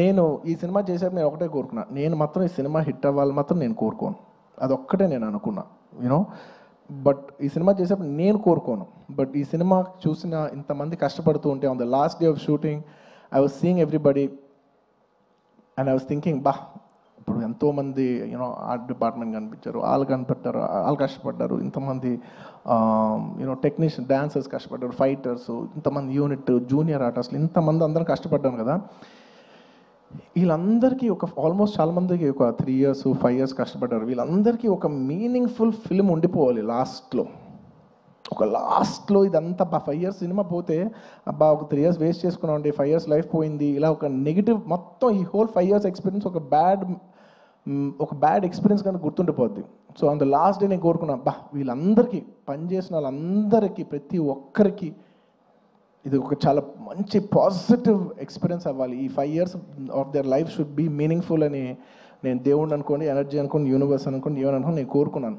నేను ఈ సినిమా చేసాక నేను ఒకటే కోరుకున్నా, నేను మాత్రం ఈ సినిమా హిట్ అవ్వాలి మాత్రం నేను కోరుకోను, అదొక్కటే నేను అనుకున్నా యూనో. బట్ ఈ సినిమా చేసేప్పుడు నేను కోరుకోను, బట్ ఈ సినిమా చూసిన ఇంతమంది కష్టపడుతూ ఉంటే on the last day of shooting I was seeing everybody and I was thinking, బా ఇప్పుడు ఎంతోమంది యూనో ఆర్ట్ డిపార్ట్మెంట్ కనిపించారు, వాళ్ళు కనిపెట్టారు, వాళ్ళు కష్టపడ్డారు, ఇంతమంది యూనో టెక్నీషియన్ డాన్సర్స్ కష్టపడ్డారు, ఫైటర్స్, ఇంతమంది యూనిట్ జూనియర్ ఆర్టిస్టులు, ఇంతమంది అందరం కష్టపడ్డాను కదా. వీళ్ళందరికీ ఒక ఆల్మోస్ట్ చాలామందికి ఒక 3 years 5 years కష్టపడ్డారు. వీళ్ళందరికీ ఒక మీనింగ్ఫుల్ ఫిల్మ్ ఉండిపోవాలి లాస్ట్లో. ఒక లాస్ట్లో ఇదంతా 5 years సినిమా పోతే అబ్బా ఒక 3 years వేస్ట్ చేసుకున్నాం అండి, 5 years లైఫ్ పోయింది, ఇలా ఒక నెగిటివ్ మొత్తం ఈ హోల్ 5 years ఎక్స్పీరియన్స్ ఒక బ్యాడ్ ఎక్స్పీరియన్స్ కానీ గుర్తుండిపోద్ది. So on the last day నేను కోరుకున్నా, అబ్బా వీళ్ళందరికీ పనిచేసిన వాళ్ళందరికీ ప్రతి ఒక్కరికి ఇది ఒక చాలా మంచి పాజిటివ్ ఎక్స్పీరియన్స్ అవ్వాలి, ఈ 5 years of their life should be meaningful అని నేను దేవుడిని అనుకోండి, ఎనర్జీ అనుకోండి, యూనివర్స్ అనుకోండి, ఏమని అనుకోండి నేను కోరుకున్నాను.